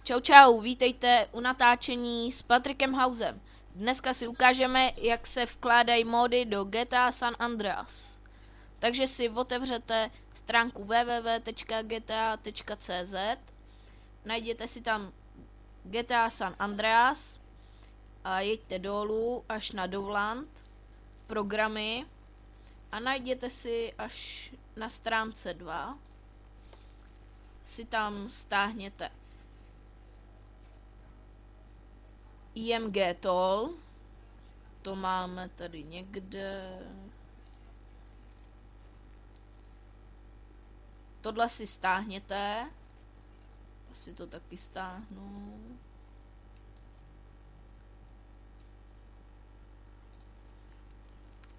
Čau čau, vítejte u natáčení s Patrikem Hausem. Dneska si ukážeme, jak se vkládají módy do GTA San Andreas. Takže si otevřete stránku www.gta.cz, najděte si tam GTA San Andreas a jeďte dolů až na Dovland, programy a najděte si až na stránce 2, si tam stáhněte IMG Toll, to máme tady někde. Tohle si stáhněte, asi to taky stáhnu.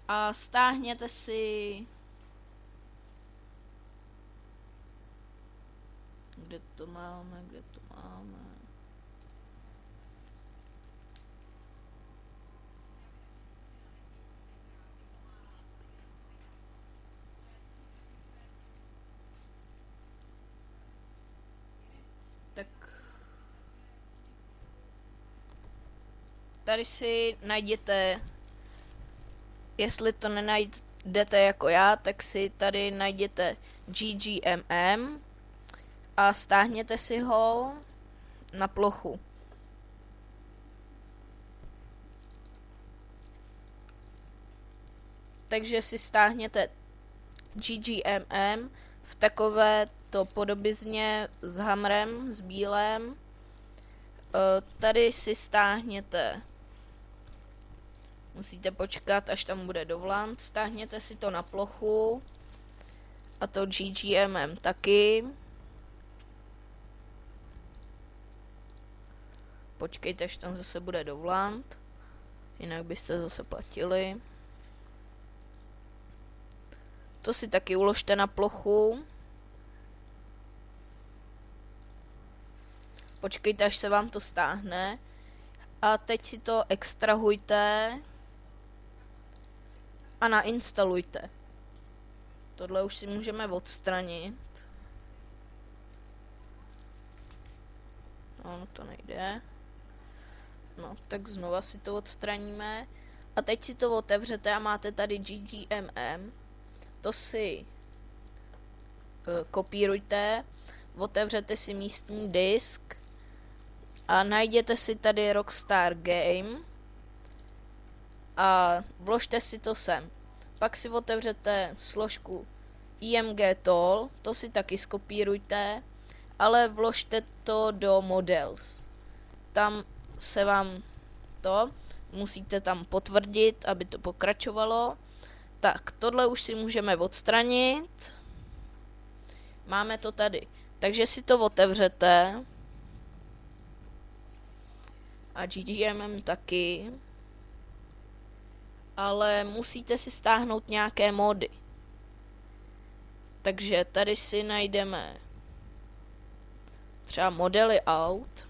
A stáhněte si, kde to máme. Tak tady si najděte, jestli to nenajdete jako já, tak si tady najděte GGMM a stáhněte si ho na plochu. Takže si stáhněte GGMM v takové to podobizně s hamrem, s bílem. Tady si stáhněte, musíte počkat, až tam bude Dovland, stáhněte si to na plochu a to GGMM taky. Počkejte, až tam zase bude Dovland, jinak byste zase platili. To si taky uložte na plochu. Počkejte, až se vám to stáhne. A teď si to extrahujte a nainstalujte. Tohle už si můžeme odstranit. No, to nejde. No, tak znova si to odstraníme. A teď si to otevřete a máte tady GGMM. To si kopírujte, otevřete si místní disk a najděte si tady Rockstar Game a vložte si to sem. Pak si otevřete složku IMG Toll, to si taky skopírujte, ale vložte to do Models. Tam se vám to, musíte tam potvrdit, aby to pokračovalo. Tak, tohle už si můžeme odstranit. Máme to tady. Takže si to otevřete. A GGMM taky. Ale musíte si stáhnout nějaké módy. Takže tady si najdeme třeba modely aut.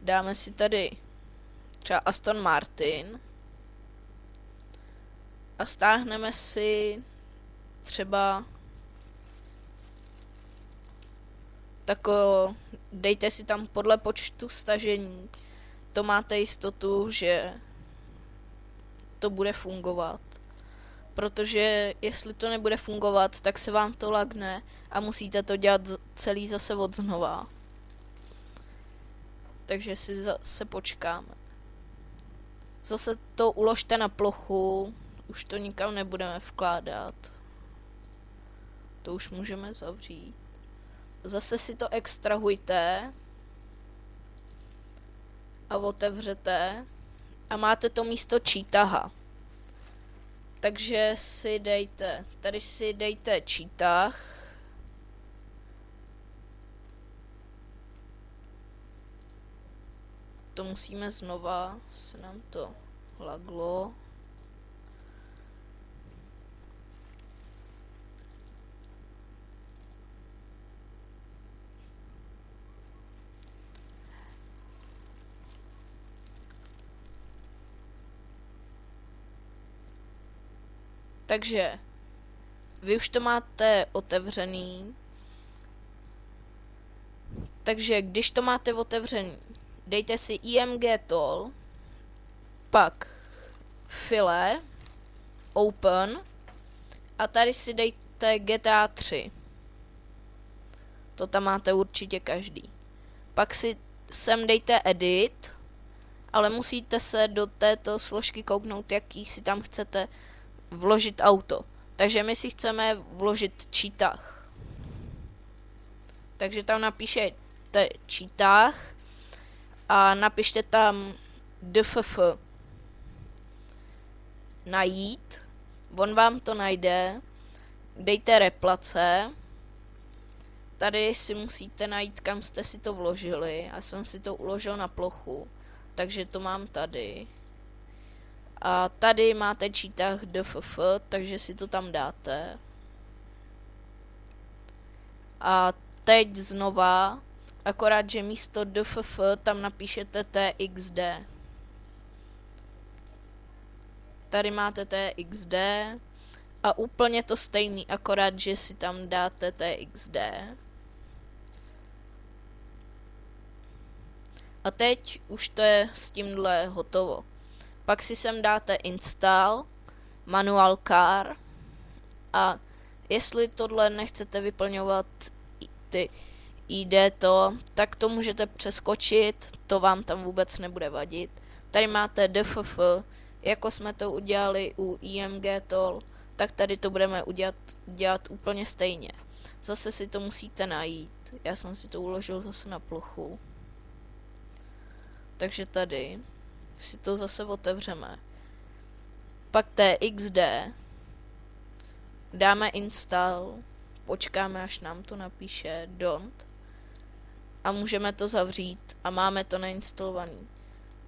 Dáme si tady třeba Aston Martin. A stáhneme si třeba dejte si tam podle počtu stažení. To máte jistotu, že to bude fungovat. Protože jestli to nebude fungovat, tak se vám to lagne a musíte to dělat celý zase od znova. Takže si zase počkáme. Zase to uložte na plochu. Už to nikam nebudeme vkládat. To už můžeme zavřít. Zase si to extrahujte. A otevřete. A máte to místo Cheetaha. Takže si dejte, tady si dejte Cheetah. To musíme znova, se nám to laglo. Takže vy už to máte otevřený. Takže když to máte otevřený, dejte si imgtool, pak file, open a tady si dejte GTA 3. To tam máte určitě každý. Pak si sem dejte edit, ale musíte se do této složky kouknout, jaký si tam chcete vložit auto. Takže my si chceme vložit čítah. Takže tam napíšete čítah a napište tam dff najít. On vám to najde. Dejte replace. Tady si musíte najít, kam jste si to vložili. Já jsem si to uložil na plochu, takže to mám tady. A tady máte čítah dff, takže si to tam dáte. A teď znova, akorát, že místo dff tam napíšete txd. Tady máte txd a úplně to stejný, akorát, že si tam dáte txd. A teď už to je s tímhle hotovo. Pak si sem dáte install, manual car a jestli tohle nechcete vyplňovat ty ID tak to můžete přeskočit, to vám tam vůbec nebude vadit. Tady máte dff, jako jsme to udělali u imgtool, tak tady to budeme dělat úplně stejně. Zase si to musíte najít, já jsem si to uložil zase na plochu. Takže tady si to zase otevřeme. Pak txd, dáme install, počkáme, až nám to napíše don't a můžeme to zavřít a máme to nainstalovaný.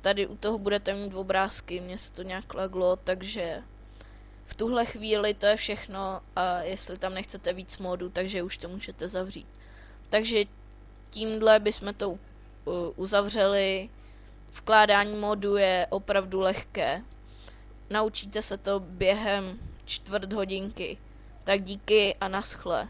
Tady u toho budete mít obrázky, mně se to nějak laglo, takže v tuhle chvíli to je všechno a jestli tam nechcete víc modů, takže už to můžete zavřít. Takže tímhle bychom to uzavřeli. Vkládání modu je opravdu lehké. Naučíte se to během čtvrt hodinky. Tak díky a naschle.